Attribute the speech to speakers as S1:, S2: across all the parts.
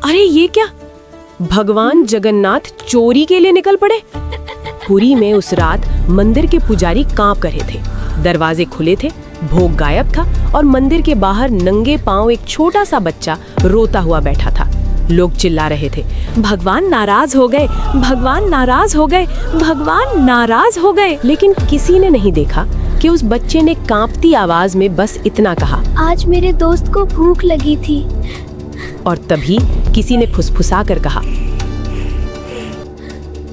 S1: अरे ये क्या, भगवान जगन्नाथ चोरी के लिए निकल पड़े। पुरी में उस रात मंदिर के पुजारी कांप रहे थे। दरवाजे खुले थे, भोग गायब था और मंदिर के बाहर नंगे पांव एक छोटा सा बच्चा रोता हुआ बैठा था। लोग चिल्ला रहे थे, भगवान नाराज हो गए, भगवान नाराज हो गए, भगवान नाराज हो गए। लेकिन किसी ने नहीं देखा कि उस बच्चे ने कांपती आवाज में बस इतना कहा,
S2: आज मेरे दोस्त को भूख लगी थी।
S1: और तभी किसी ने फुसफुसा कर कहा,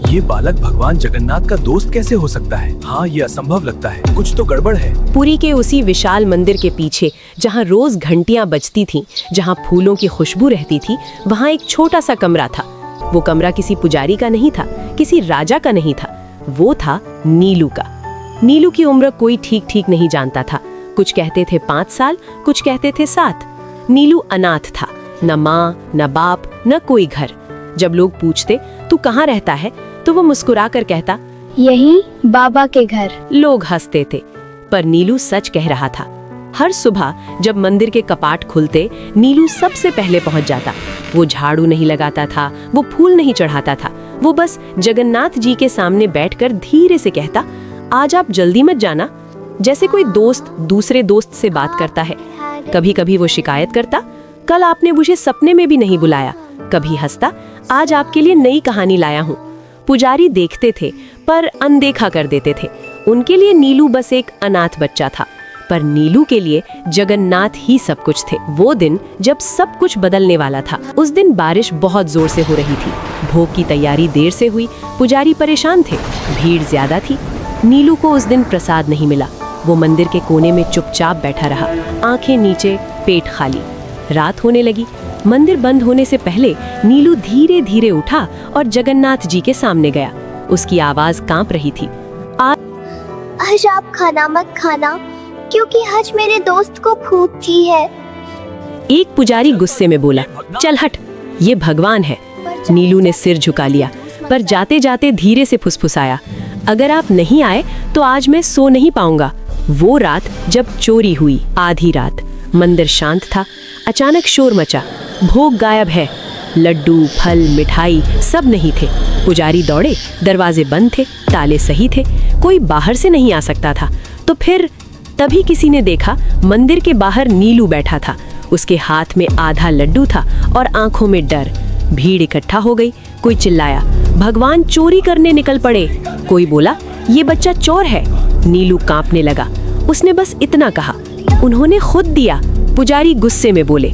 S3: ये बालक भगवान जगन्नाथ का दोस्त कैसे हो सकता है? हाँ, ये असंभव लगता है, कुछ तो गड़बड़ है।
S1: पुरी के उसी विशाल मंदिर के पीछे, जहाँ रोज घंटियां बजती थीं, जहाँ फूलों की खुशबू रहती थी, वहाँ एक छोटा सा कमरा था। वो कमरा किसी पुजारी का नहीं था, किसी राजा का नहीं था, वो था नीलू का। नीलू की उम्र कोई ठीक नहीं जानता था। कुछ कहते थे 5 साल, कुछ कहते थे 7। नीलू अनाथ था, न माँ न बाप न कोई घर। जब लोग पूछते तू कहाँ रहता है, तो वो मुस्कुरा कर कहता,
S2: यही बाबा के घर।
S1: लोग हंसते थे, पर नीलू सच कह रहा था। हर सुबह जब मंदिर के कपाट खुलते, नीलू सबसे पहले पहुंच जाता। वो झाड़ू नहीं लगाता था, वो फूल नहीं चढ़ाता था, वो बस जगन्नाथ जी के सामने बैठकर धीरे से कहता, आज आप जल्दी मत जाना। जैसे कोई दोस्त दूसरे दोस्त से बात करता है। कभी कभी वो शिकायत करता, कल आपने मुझे सपने में भी नहीं बुलाया। कभी हंसता, आज आपके लिए नई कहानी लाया हूँ। पुजारी देखते थे पर अनदेखा कर देते थे। उनके लिए नीलू बस एक अनाथ बच्चा था, पर नीलू के लिए जगन्नाथ ही सब कुछ थे। वो दिन जब सब कुछ बदलने वाला था। उस दिन बारिश बहुत जोर से हो रही थी। भोग की तैयारी देर से हुई, पुजारी परेशान थे, भीड़ ज्यादा थी। नीलू को उस दिन प्रसाद नहीं मिला। वो मंदिर के कोने में चुपचाप बैठा रहा, आंखें नीचे, पेट खाली। रात होने लगी। मंदिर बंद होने से पहले नीलू धीरे धीरे उठा और जगन्नाथ जी के सामने गया। उसकी आवाज कांप रही थी,
S2: आज आप खाना मत खाना, क्योंकि आज मेरे दोस्त को भूख थी है।
S1: एक पुजारी गुस्से में बोला, चल हट, ये भगवान है। नीलू ने सिर झुका लिया, पर जाते जाते धीरे से फुसफुसाया, अगर आप नहीं आए तो आज मैं सो नहीं पाऊंगा। वो रात जब चोरी हुई, आधी रात, मंदिर शांत था। अचानक शोर मचा, भोग गायब है। लड्डू, फल, मिठाई सब नहीं थे। पुजारी दौड़े, दरवाजे बंद थे, ताले सही थे, कोई बाहर से नहीं आ सकता था। तो फिर तभी किसी ने देखा, मंदिर के बाहर नीलू बैठा था। उसके हाथ में आधा लड्डू था और आंखों में डर। भीड़ इकट्ठा हो गई। कोई चिल्लाया, भगवान चोरी करने निकल पड़े। कोई बोला, ये बच्चा चोर है। नीलू कांपने लगा। उसने बस इतना कहा, उन्होंने खुद दिया। पुजारी गुस्से में बोले,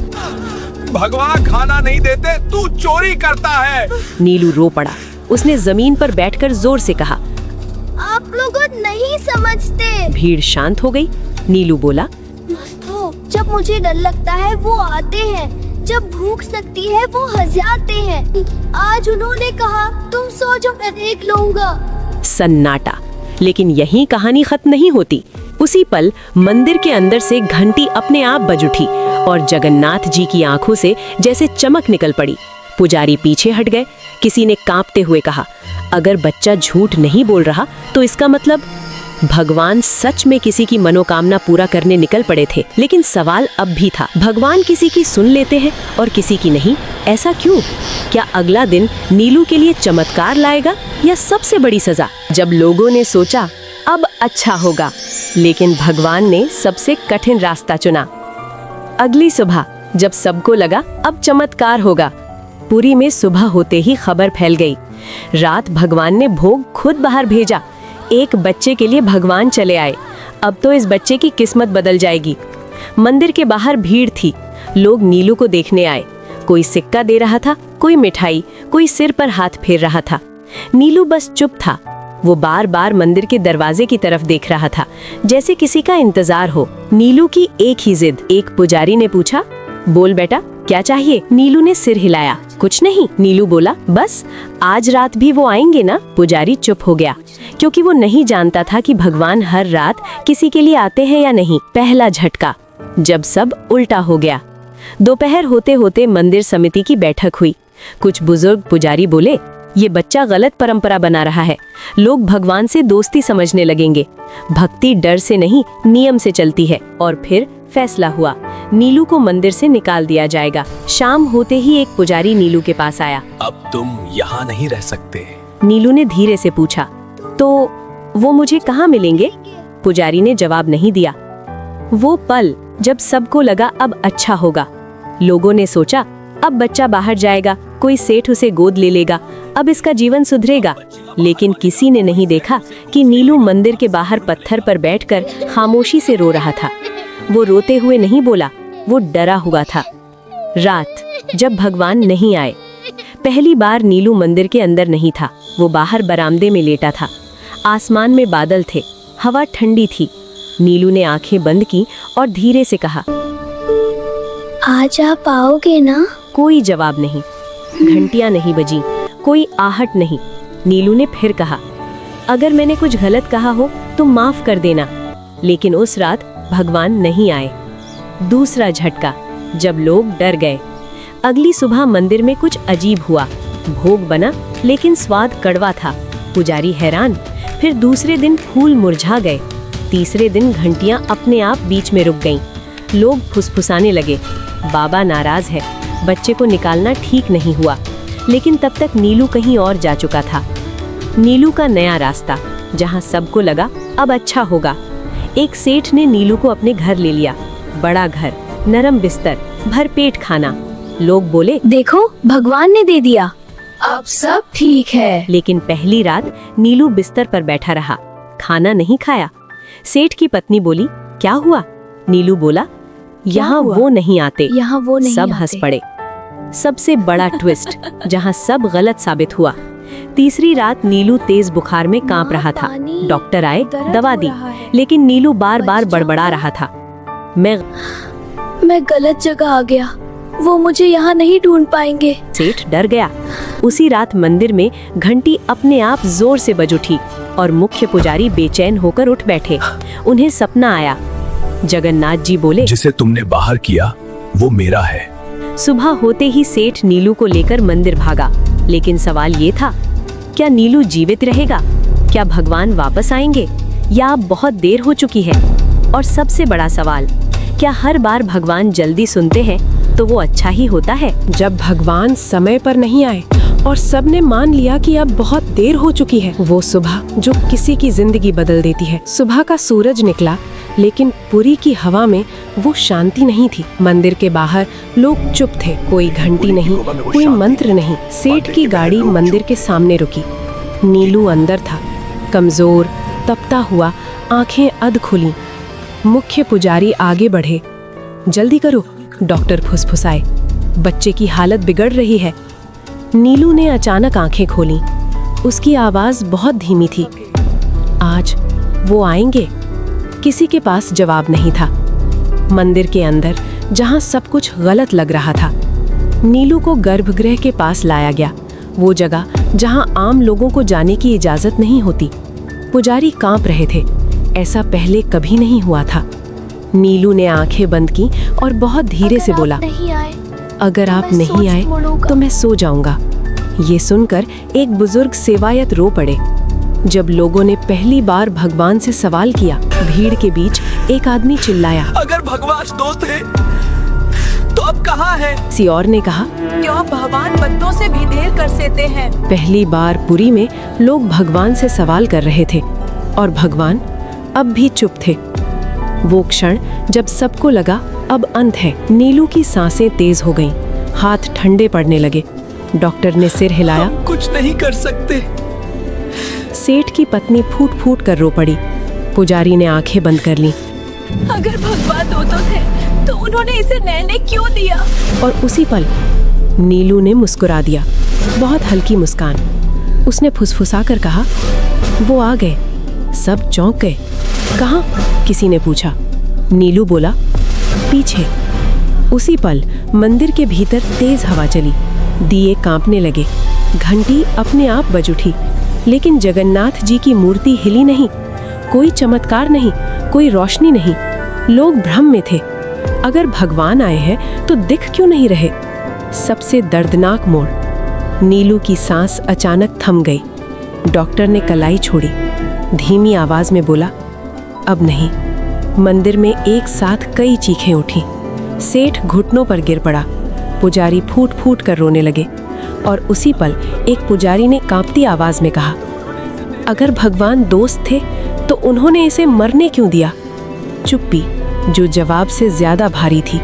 S3: भगवान खाना नहीं देते, तू चोरी करता है।
S1: नीलू रो पड़ा। उसने जमीन पर बैठकर जोर से कहा,
S2: आप लोग नहीं समझते।
S1: भीड़ शांत हो गई। नीलू बोला,
S2: दोस्तों, जब मुझे डर लगता है वो आते हैं, जब भूख लगती है वो हंसाते हैं। आज उन्होंने कहा तुम सो जाओ, मैं देख लूंगा।
S1: सन्नाटा। लेकिन यहीं कहानी खत्म नहीं होती। उसी पल मंदिर के अंदर से घंटी अपने आप बज उठी और जगन्नाथ जी की आंखों से जैसे चमक निकल पड़ी। पुजारी पीछे हट गए। किसी ने कांपते हुए कहा, अगर बच्चा झूठ नहीं बोल रहा तो इसका मतलब भगवान सच में किसी की मनोकामना पूरा करने निकल पड़े थे। लेकिन सवाल अब भी था, भगवान किसी की सुन लेते हैं और किसी की नहीं। ऐसा क्यों? क्या अगला दिन नीलू के लिए चमत्कार लाएगा या सबसे बड़ी सजा? जब लोगों ने सोचा अब अच्छा होगा, लेकिन भगवान ने सबसे कठिन रास्ता चुना। अगली सुबह जब सबको लगा अब चमत्कार होगा, पुरी में सुबह होते ही खबर फैल गई। रात भगवान ने भोग खुद बाहर भेजा। एक बच्चे के लिए भगवान चले आए। अब तो इस बच्चे की किस्मत बदल जाएगी। मंदिर के बाहर भीड़ थी। लोग नीलू को देखने आए। कोई सिक्का दे रहा था, कोई मिठाई, कोई सिर पर हाथ फेर रहा था। नीलू बस चुप था। वो बार बार मंदिर के दरवाजे की तरफ देख रहा था, जैसे किसी का इंतजार हो। नीलू की एक ही जिद। एक पुजारी ने पूछा, बोल बेटा क्या चाहिए? नीलू ने सिर हिलाया, कुछ नहीं। नीलू बोला, बस आज रात भी वो आएंगे ना? पुजारी चुप हो गया, क्योंकि वो नहीं जानता था कि भगवान हर रात किसी के लिए आते हैं या नहीं। पहला झटका, जब सब उल्टा हो गया। दोपहर होते होते मंदिर समिति की बैठक हुई। कुछ बुजुर्ग पुजारी बोले, ये बच्चा गलत परंपरा बना रहा है। लोग भगवान से दोस्ती समझने लगेंगे। भक्ति डर से नहीं, नियम से चलती है। और फिर फैसला हुआ, नीलू को मंदिर से निकाल दिया जाएगा। शाम होते ही एक पुजारी नीलू के पास आया।
S3: अब तुम यहाँ नहीं रह सकते।
S1: नीलू ने धीरे से पूछा, तो वो मुझे कहाँ मिलेंगे? पुजारी ने जवाब नहीं दिया। वो पल जब सबको लगा अब अच्छा होगा। लोगों ने सोचा अब बच्चा बाहर जाएगा, कोई सेठ उसे गोद ले लेगा, अब इसका जीवन सुधरेगा। लेकिन किसी ने नहीं देखा कि नीलू मंदिर के बाहर पत्थर पर बैठकर खामोशी से रो रहा था। वो रोते हुए नहीं बोला, वो डरा हुआ था। रात जब भगवान नहीं आए। पहली बार नीलू मंदिर के अंदर नहीं था, वो बाहर बरामदे में लेटा था। आसमान में बादल थे, हवा ठंडी थी। नीलू ने आंखें बंद की और धीरे से कहा,
S2: आज आप आओगे ना?
S1: कोई जवाब नहीं, घंटियां नहीं बजी, कोई आहट नहीं। नीलू ने फिर कहा, अगर मैंने कुछ गलत कहा हो तो माफ कर देना। लेकिन उस रात भगवान नहीं आए। दूसरा झटका, जब लोग डर गए। अगली सुबह मंदिर में कुछ अजीब हुआ। भोग बना लेकिन स्वाद कड़वा था। पुजारी हैरान। फिर दूसरे दिन फूल मुरझा गए। तीसरे दिन घंटियां अपने आप बीच में रुक गईं। लोग फुसफुसाने लगे, बाबा नाराज है, बच्चे को निकालना ठीक नहीं हुआ। लेकिन तब तक नीलू कहीं और जा चुका था। नीलू का नया रास्ता, जहां सबको लगा अब अच्छा होगा। एक सेठ ने नीलू को अपने घर ले लिया। बड़ा घर, नरम बिस्तर, भरपेट खाना। लोग बोले,
S2: देखो भगवान ने दे दिया, अब सब ठीक है।
S1: लेकिन पहली रात नीलू बिस्तर पर बैठा रहा, खाना नहीं खाया। सेठ की पत्नी बोली, क्या हुआ? नीलू बोला, यहाँ वो नहीं आते।
S2: यहाँ वो नहीं
S1: सब हंस
S2: आते।
S1: पड़े। सबसे बड़ा ट्विस्ट, जहाँ सब गलत साबित हुआ। तीसरी रात नीलू तेज बुखार में कांप रहा था। डॉक्टर आए, दवा दी, लेकिन नीलू बार बार बड़बड़ा रहा था,
S2: मैं गलत जगह आ गया, वो मुझे यहाँ नहीं ढूंढ पाएंगे।
S1: सेठ डर गया। उसी रात मंदिर में घंटी अपने आप जोर से बज उठी और मुख्य पुजारी बेचैन होकर उठ बैठे। उन्हें सपना आया। जगन्नाथ जी बोले,
S3: जिसे तुमने बाहर किया वो मेरा है।
S1: सुबह होते ही सेठ नीलू को लेकर मंदिर भागा। लेकिन सवाल ये था, क्या नीलू जीवित रहेगा? क्या भगवान वापस आएंगे? या अब बहुत देर हो चुकी है? और सबसे बड़ा सवाल, क्या हर बार भगवान जल्दी सुनते हैं तो वो अच्छा ही होता है?
S4: जब भगवान समय पर नहीं आए और सबने मान लिया कि अब बहुत देर हो चुकी है, वो सुबह जो किसी की जिंदगी बदल देती है। सुबह का सूरज निकला, लेकिन पुरी की हवा में वो शांति नहीं थी। मंदिर के बाहर लोग चुप थे, कोई घंटी नहीं, कोई मंत्र नहीं। सेठ की गाड़ी मंदिर के सामने रुकी। नीलू अंदर था, कमजोर, तपता हुआ, आंखें अध खुली। मुख्य पुजारी आगे बढ़े। जल्दी करो, डॉक्टर फुसफुसाए, बच्चे की हालत बिगड़ रही है। नीलू ने अचानक आंखें खोली। उसकी आवाज बहुत धीमी थी, आज वो आएंगे? किसी के पास जवाब नहीं था। मंदिर के अंदर, जहां सब कुछ गलत लग रहा था, नीलू को गर्भगृह के पास लाया गया, वो जगह जहां आम लोगों को जाने की इजाजत नहीं होती। पुजारी कांप रहे थे, ऐसा पहले कभी नहीं हुआ था। नीलू ने आंखें बंद की और बहुत धीरे से बोला, अगर आप नहीं आए तो मैं सो जाऊंगा। ये सुनकर एक बुजुर्ग सेवायत रो पड़े। जब लोगों ने पहली बार भगवान से सवाल किया, भीड़ के बीच एक आदमी चिल्लाया,
S3: अगर भगवान दोस्त है तो अब कहाँ है?
S1: किसी और ने कहा,
S5: क्यों भगवान बच्चों से भी देर कर देते हैं?
S4: पहली बार पुरी में लोग भगवान से सवाल कर रहे थे और भगवान अब भी चुप थे। वो क्षण जब सबको लगा अब अंत है। नीलू की सांसें तेज हो गईं, हाथ ठंडे पड़ने लगे। डॉक्टर ने सिर हिलाया,
S3: हम कुछ नहीं कर सकते।
S4: सेठ की पत्नी फूट फूट कर रो पड़ी। पुजारी ने आंखें बंद कर लीं।
S5: अगर भगवान दो तो थे तो उन्होंने इसे नैने क्यों दिया?
S4: और उसी पल नीलू ने मुस्कुरा दिया, बहुत हल्की मुस्कान। उसने फुसफुसा कर कहा, वो आ गए। सब चौंक गए। कहाँ? किसी ने पूछा। नीलू बोला, पीछे। उसी पल मंदिर के भीतर तेज हवा चली, दिए कांपने लगे, घंटी अपने आप बज उठी। लेकिन जगन्नाथ जी की मूर्ति हिली नहीं, कोई चमत्कार नहीं, कोई रोशनी नहीं। लोग भ्रम में थे, अगर भगवान आए हैं तो दिख क्यों नहीं रहे? सबसे दर्दनाक मोड़, नीलू की सांस अचानक थम गई। डॉक्टर ने कलाई छोड़ी, धीमी आवाज में बोला, अब नहीं, मंदिर में एक साथ कई चीखें उठी। सेठ घुटनों पर गिर पड़ा। पुजारी फूट फूट कर रोने लगे और उसी पल एक पुजारी ने कांपती आवाज में कहा, अगर भगवान दोस्त थे तो उन्होंने इसे मरने क्यों दिया? चुप्पी जो जवाब से ज्यादा भारी थी।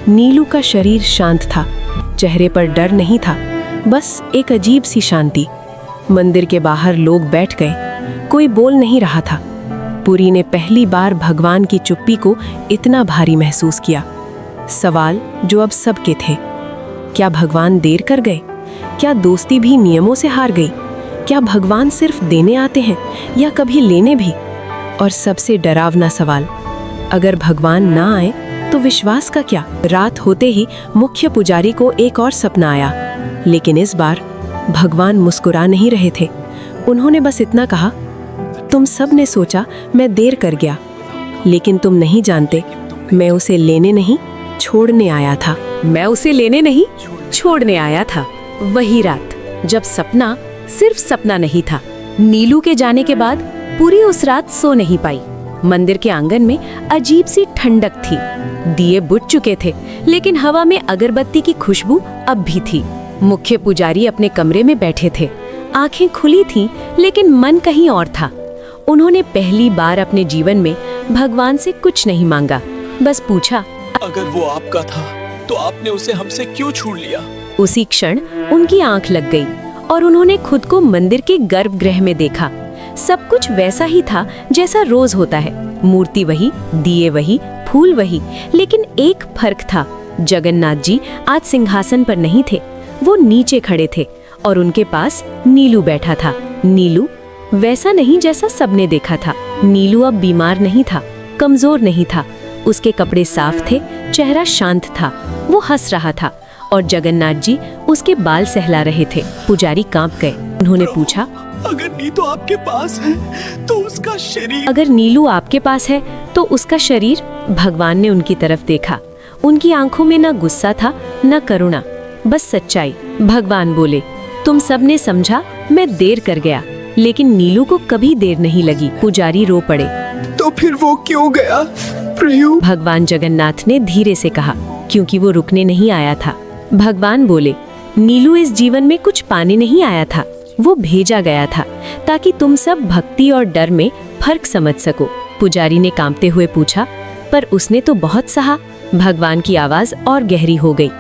S4: नीलू का शरीर शांत था, चेहरे पर डर नहीं था, बस एक अजीब सी शांति। मंदिर के बाहर लोग बैठ गए, कोई बोल नहीं रहा था। पुरी ने पहली बार भगवान की चुप्पी को इतना भारी महसूस किया। सवाल जो अब सबके थे, क्या भगवान देर कर गए? क्या दोस्ती भी नियमों से हार गई? क्या भगवान सिर्फ देने आते हैं या कभी लेने भी? और सबसे डरावना सवाल, अगर भगवान ना आए तो विश्वास का क्या? रात होते ही मुख्य पुजारी को एक और सपना आया, लेकिन इस बार भगवान मुस्कुरा नहीं रहे थे। उन्होंने बस इतना कहा, तुम सब ने सोचा मैं देर कर गया, लेकिन तुम नहीं जानते मैं उसे लेने नहीं छोड़ने आया था।
S1: मैं उसे लेने नहीं छोड़ने आया था। वही रात जब सपना सिर्फ सपना नहीं था। नीलू के जाने के बाद पूरी उस रात सो नहीं पाई। मंदिर के आंगन में अजीब सी ठंडक थी। दिए बुझ चुके थे, लेकिन हवा में अगरबत्ती की खुशबू अब भी थी। मुख्य पुजारी अपने कमरे में बैठे थे। आंखें खुली थीं, लेकिन मन कहीं और था। उन्होंने पहली बार अपने जीवन में भगवान से कुछ नहीं मांगा, बस पूछा,
S3: अगर वो आपका था तो आपने उसे हमसे क्यों छीन लिया?
S1: उसी क्षण उनकी आंख लग गई और उन्होंने खुद को मंदिर के गर्भगृह में देखा। सब कुछ वैसा ही था जैसा रोज होता है। मूर्ति वही, दिए वही, फूल वही, लेकिन एक फर्क था। जगन्नाथ जी आज सिंहासन पर नहीं थे, वो नीचे खड़े थे और उनके पास नीलू बैठा था। नीलू वैसा नहीं जैसा सबने देखा था। नीलू अब बीमार नहीं था, कमजोर नहीं था। उसके कपड़े साफ थे, चेहरा शांत था, वो हंस रहा था और जगन्नाथ जी उसके बाल सहला रहे थे। पुजारी कांप गए। उन्होंने पूछा,
S3: अगर नीलू आपके पास है तो उसका शरीर?
S1: अगर नीलू आपके पास है तो उसका शरीर? भगवान ने उनकी तरफ देखा। उनकी आंखों में न गुस्सा था न करुणा, बस सच्चाई। भगवान बोले, तुम सबने समझा मैं देर कर गया, लेकिन नीलू को कभी देर नहीं लगी। पुजारी रो पड़े।
S3: तो फिर वो क्यों गया? प्रभु,
S1: भगवान जगन्नाथ ने धीरे से कहा, क्योंकि वो रुकने नहीं आया था। भगवान बोले, नीलू इस जीवन में कुछ पाने नहीं आया था, वो भेजा गया था ताकि तुम सब भक्ति और डर में फर्क समझ सको। पुजारी ने कांपते हुए पूछा, पर उसने तो बहुत सहा। भगवान की आवाज और गहरी हो गई,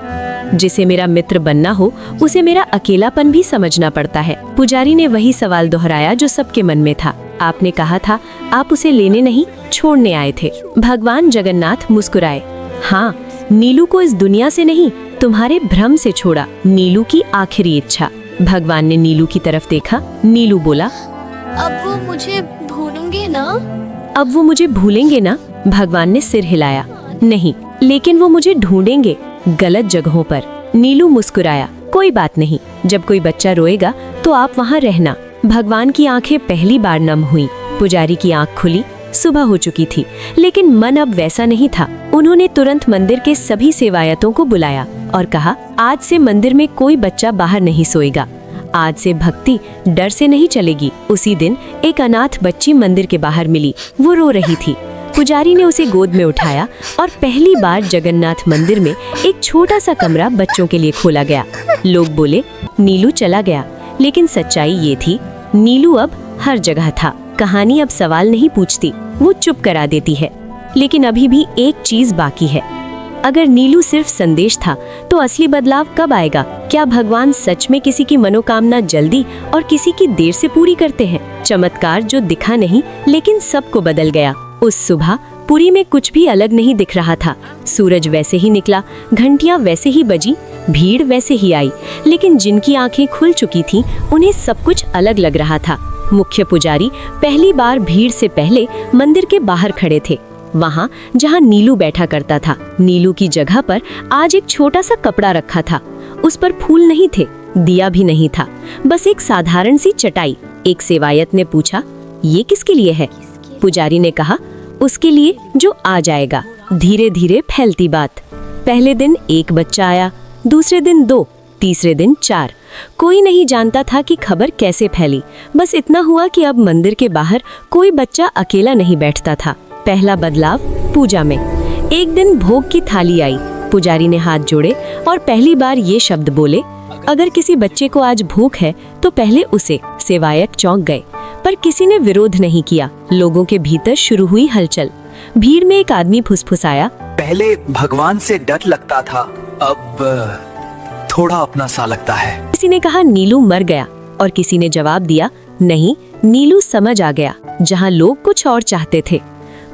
S1: जिसे मेरा मित्र बनना हो उसे मेरा अकेलापन भी समझना पड़ता है। पुजारी ने वही सवाल दोहराया जो सबके मन में था। आपने कहा था आप उसे लेने नहीं छोड़ने आए थे। भगवान जगन्नाथ मुस्कुराए। हाँ, नीलू को इस दुनिया से नहीं, तुम्हारे भ्रम से छोड़ा। नीलू की आखिरी इच्छा। भगवान ने नीलू की तरफ देखा। नीलू बोला,
S2: अब वो मुझे भूलेंगे ना?
S1: अब वो मुझे भूलेंगे ना? भगवान ने सिर हिलाया। नहीं, लेकिन वो मुझे ढूंढेंगे गलत जगहों पर। नीलू मुस्कुराया। कोई बात नहीं, जब कोई बच्चा रोएगा तो आप वहाँ रहना। भगवान की आंखें पहली बार नम हुई। पुजारी की आंख खुली। सुबह हो चुकी थी, लेकिन मन अब वैसा नहीं था। उन्होंने तुरंत मंदिर के सभी सेवायतों को बुलाया और कहा, आज से मंदिर में कोई बच्चा बाहर नहीं सोएगा। आज से भक्ति डर से नहीं चलेगी। उसी दिन एक अनाथ बच्ची मंदिर के बाहर मिली। वो रो रही थी। पुजारी ने उसे गोद में उठाया और पहली बार जगन्नाथ मंदिर में एक छोटा सा कमरा बच्चों के लिए खोला गया। लोग बोले, नीलू चला गया, लेकिन सच्चाई ये थी, नीलू अब हर जगह था। कहानी अब सवाल नहीं पूछती, वो चुप करा देती है। लेकिन अभी भी एक चीज बाकी है। अगर नीलू सिर्फ संदेश था, तो असली बदलाव कब आएगा? क्या भगवान सच में किसी की मनोकामना जल्दी और किसी की देर से पूरी करते हैं? चमत्कार जो दिखा नहीं, लेकिन सबको बदल गया। उस सुबह पुरी में कुछ भी अलग नहीं दिख रहा था। सूरज वैसे ही निकला, घंटियां वैसे ही बजी, भीड़ वैसे ही आई, लेकिन जिनकी आंखें खुल चुकी थीं, उन्हें सब कुछ अलग लग रहा था। मुख्य पुजारी पहली बार भीड़ से पहले मंदिर के बाहर खड़े थे, वहाँ जहाँ नीलू बैठा करता था। नीलू की जगह पर आज एक छोटा सा कपड़ा रखा था। उस पर फूल नहीं थे, दिया भी नहीं था, बस एक साधारण सी चटाई। एक सेवायत ने पूछा, ये किसके लिए है? पुजारी ने कहा, उसके लिए जो आ जाएगा। धीरे धीरे फैलती बात। पहले दिन एक बच्चा आया, दूसरे दिन 2, तीसरे दिन 4। कोई नहीं जानता था कि खबर कैसे फैली। बस इतना हुआ कि अब मंदिर के बाहर कोई बच्चा अकेला नहीं बैठता था। पहला बदलाव पूजा में। एक दिन भोग की थाली आई। पुजारी ने हाथ जोड़े और पहली बार ये शब्द बोले, अगर किसी बच्चे को आज भूख है तो पहले उसे। सेवायत चौंक गए, पर किसी ने विरोध नहीं किया। लोगों के भीतर शुरू हुई हलचल। भीड़ में एक आदमी फुसफुसाया,
S3: पहले भगवान से डर लगता था, अब थोड़ा अपना सा लगता है।
S1: किसी ने कहा नीलू मर गया और किसी ने जवाब दिया, नहीं, नीलू समझ आ गया जहां लोग कुछ और चाहते थे।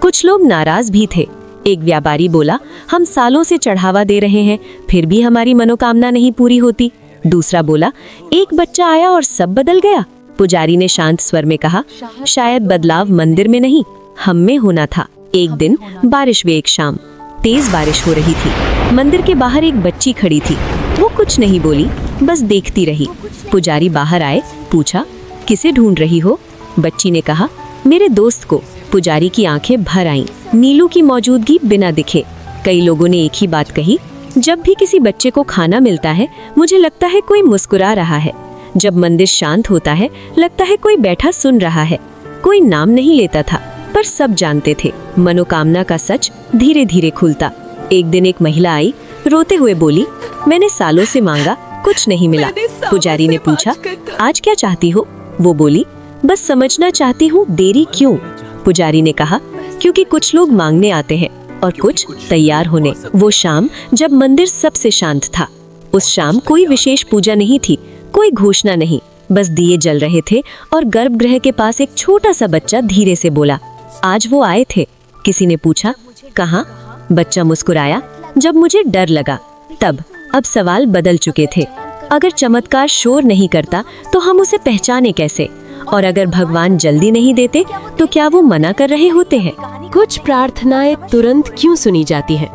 S1: कुछ लोग नाराज भी थे। एक व्यापारी बोला, हम सालों से चढ़ावा दे रहे हैं, फिर भी हमारी मनोकामना नहीं पूरी होती। दूसरा बोला, एक बच्चा आया और सब बदल गया। पुजारी ने शांत स्वर में कहा, शायद बदलाव मंदिर में नहीं, हम में होना था। एक दिन बारिश हुई। एक शाम तेज बारिश हो रही थी। मंदिर के बाहर एक बच्ची खड़ी थी। वो कुछ नहीं बोली, बस देखती रही। पुजारी बाहर आए, पूछा, किसे ढूंढ रही हो? बच्ची ने कहा, मेरे दोस्त को। पुजारी की आंखें भर आईं। नीलू की मौजूदगी बिना दिखे। कई लोगों ने एक ही बात कही, जब भी किसी बच्चे को खाना मिलता है मुझे लगता है कोई मुस्कुरा रहा है। जब मंदिर शांत होता है लगता है कोई बैठा सुन रहा है। कोई नाम नहीं लेता था, पर सब जानते थे। मनोकामना का सच धीरे धीरे खुलता। एक दिन एक महिला आई, रोते हुए बोली, मैंने सालों से मांगा, कुछ नहीं मिला। पुजारी ने पूछा, आज क्या चाहती हो? वो बोली, बस समझना चाहती हूँ, देरी क्यों? पुजारी ने कहा, क्योंकि कुछ लोग मांगने आते हैं और कुछ तैयार होने। वो शाम जब मंदिर सबसे शांत था। उस शाम कोई विशेष पूजा नहीं थी, कोई घोषणा नहीं, बस दिए जल रहे थे और गर्भगृह के पास एक छोटा सा बच्चा धीरे से बोला, आज वो आए थे? किसी ने पूछा, कहाँ? बच्चा मुस्कुराया, जब मुझे डर लगा तब। अब सवाल बदल चुके थे। अगर चमत्कार शोर नहीं करता तो हम उसे पहचाने कैसे? और अगर भगवान जल्दी नहीं देते तो क्या वो मना कर रहे होते हैं?
S4: कुछ प्रार्थनाएं तुरंत क्यों सुनी जाती हैं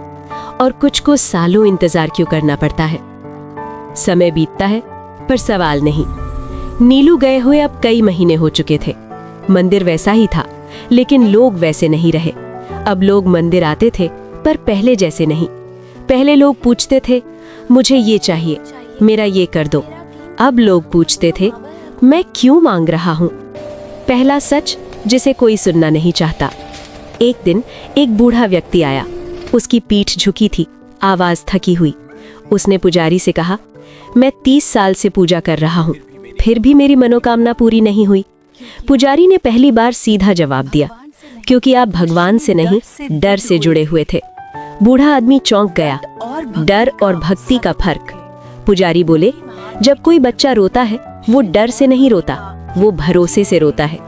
S4: और कुछ को सालों इंतजार क्यों करना पड़ता है? समय बीतता है पर सवाल नहीं। नीलू गए हुए अब कई महीने हो चुके थे। मंदिर वैसा ही था, लेकिन लोग वैसे नहीं रहे। अब लोग मंदिर आते थे पर पहले जैसे नहीं। पहले लोग पूछते थे, मुझे ये चाहिए, मेरा ये कर दो। अब लोग पूछते थे, मैं क्यों मांग रहा हूँ? पहला सच जिसे कोई सुनना नहीं चाहता। एक दिन एक बूढ़ा व्यक्ति आया। उसकी पीठ झुकी थी, आवाज थकी हुई। उसने पुजारी से कहा, मैं 30 साल से पूजा कर रहा हूँ, फिर भी मेरी मनोकामना पूरी नहीं हुई। पुजारी ने पहली बार सीधा जवाब दिया, क्योंकि आप भगवान से नहीं, डर से जुड़े हुए थे। बूढ़ा आदमी चौंक गया। डर और भक्ति का फर्क। पुजारी बोले, जब कोई बच्चा रोता है वो डर से नहीं रोता, वो भरोसे से रोता है।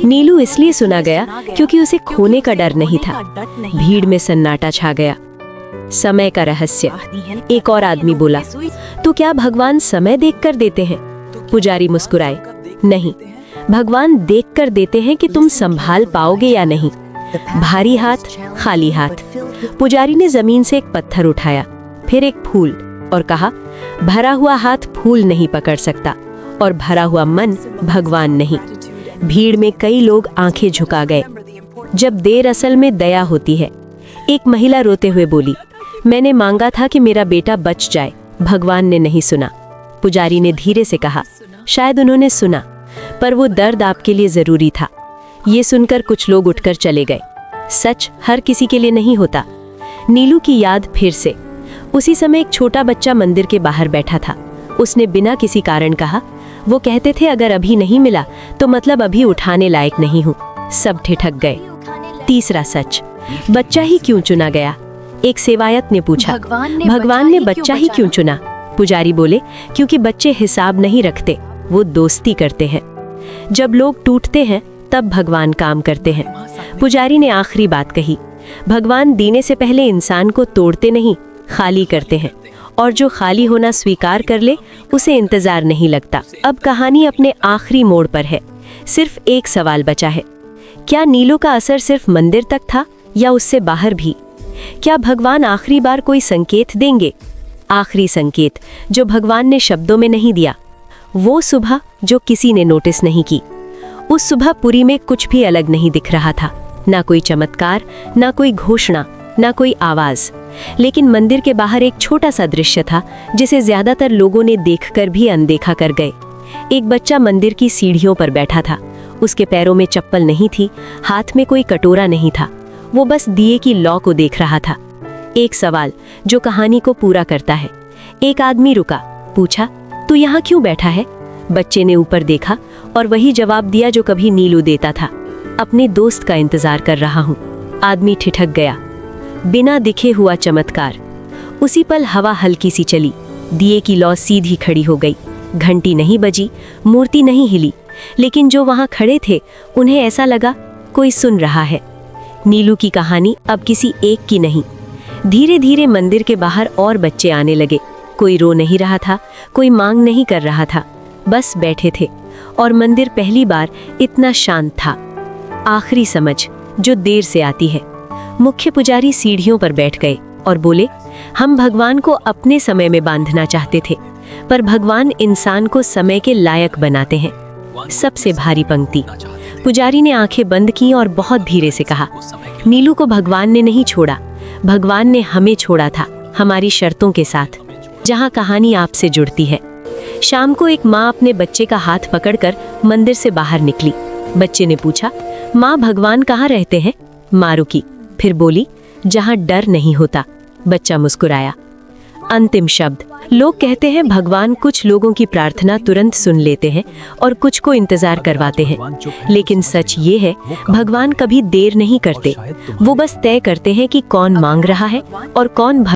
S4: नीलू इसलिए सुना गया क्योंकि उसे खोने का डर नहीं था। भीड़ में सन्नाटा छा गया। समय का रहस्य। एक और आदमी बोला, तो क्या भगवान समय देखकर देते हैं? पुजारी मुस्कुराए, नहीं, भगवान देखकर देते हैं कि तुम संभाल पाओगे या नहीं। भारी हाथ, खाली हाथ। पुजारी ने जमीन से एक पत्थर उठाया, फिर एक फूल, और कहा, भरा हुआ हाथ फूल नहीं पकड़ सकता और भरा हुआ मन भगवान नहीं। भीड़ में कई लोग आंखें झुका गए। जब देर असल में दया होती है। एक महिला रोते हुए बोली, मैंने मांगा था कि मेरा बेटा बच जाए, भगवान ने नहीं सुना। पुजारी ने धीरे से कहा, शायद उन्होंने सुना, पर वो दर्द आपके लिए जरूरी था। ये सुनकर कुछ लोग उठकर चले गए। सच हर किसी के लिए नहीं होता। नीलू की याद फिर से। उसी समय एक छोटा बच्चा मंदिर के बाहर बैठा था। उसने बिना किसी कारण कहा, वो कहते थे अगर अभी नहीं मिला तो मतलब अभी उठाने लायक नहीं हूँ। सब ठिठक गए। तीसरा सच, बच्चा ही क्यों चुना गया? एक सेवायत ने पूछा, भगवान ने बच्चा ही क्यों चुना? पुजारी बोले, क्योंकि बच्चे हिसाब नहीं रखते, वो दोस्ती करते हैं। जब लोग टूटते हैं तब भगवान काम करते हैं। पुजारी ने आखिरी बात कही, भगवान देने से पहले इंसान को तोड़ते नहीं, खाली करते हैं, और जो खाली होना स्वीकार कर ले उसे इंतजार नहीं लगता। अब कहानी अपने आखिरी मोड़ पर है। सिर्फ एक सवाल बचा है, क्या नीलू का असर सिर्फ मंदिर तक था या उससे बाहर भी? क्या भगवान आखिरी बार कोई संकेत देंगे? आखिरी संकेत जो भगवान ने शब्दों में नहीं दिया, वो सुबह जो किसी ने नोटिस नहीं की। उस सुबह पुरी में कुछ भी अलग नहीं दिख रहा था, ना कोई चमत्कार, ना कोई घोषणा, ना कोई आवाज, लेकिन मंदिर के बाहर एक छोटा सा दृश्य था जिसे ज्यादातर लोगों ने देखकर भी अनदेखा कर गए। एक बच्चा मंदिर की सीढ़ियों पर बैठा था। उसके पैरों में चप्पल नहीं थी, हाथ में कोई कटोरा नहीं था।
S1: वो बस दिए की लौ को देख रहा था। एक सवाल जो कहानी को पूरा करता है। एक आदमी रुका, पूछा, तू यहाँ क्यों बैठा है? बच्चे ने ऊपर देखा और वही जवाब दिया जो कभी नीलू देता था, अपने दोस्त का इंतजार कर रहा हूँ। आदमी ठिठक गया। बिना दिखे हुआ चमत्कार। उसी पल हवा हल्की सी चली, दिए की लौ सीधी खड़ी हो गई। घंटी नहीं बजी, मूर्ति नहीं हिली, लेकिन जो वहां खड़े थे उन्हें ऐसा लगा कोई सुन रहा है। नीलू की कहानी अब किसी एक की नहीं। धीरे धीरे मंदिर के बाहर और बच्चे आने लगे। कोई रो नहीं रहा था, कोई मांग नहीं कर रहा था, बस बैठे थे। और मंदिर पहली बार इतना शांत था। आखिरी समझ जो देर से आती है। मुख्य पुजारी सीढ़ियों पर बैठ गए और बोले, हम भगवान को अपने समय में बांधना चाहते थे, पर भगवान इंसान को समय के लायक बनाते हैं। सबसे भारी पंक्ति। पुजारी ने आंखें बंद की और बहुत धीरे से कहा, नीलू को भगवान ने नहीं छोड़ा, भगवान ने हमें छोड़ा था, हमारी शर्तों के साथ। जहां कहानी आपसे जुड़ती है। शाम को एक माँ अपने बच्चे का हाथ पकड़कर मंदिर से बाहर निकली। बच्चे ने पूछा, माँ भगवान कहाँ रहते हैं? माँ रुकी, फिर बोली, जहां डर नहीं होता। बच्चा मुस्कुराया। अंतिम शब्द। लोग कहते हैं भगवान कुछ लोगों की प्रार्थना तुरंत सुन लेते हैं और कुछ को इंतजार करवाते हैं, लेकिन सच ये है भगवान कभी देर नहीं करते। वो बस तय करते हैं कि कौन मांग रहा है और कौन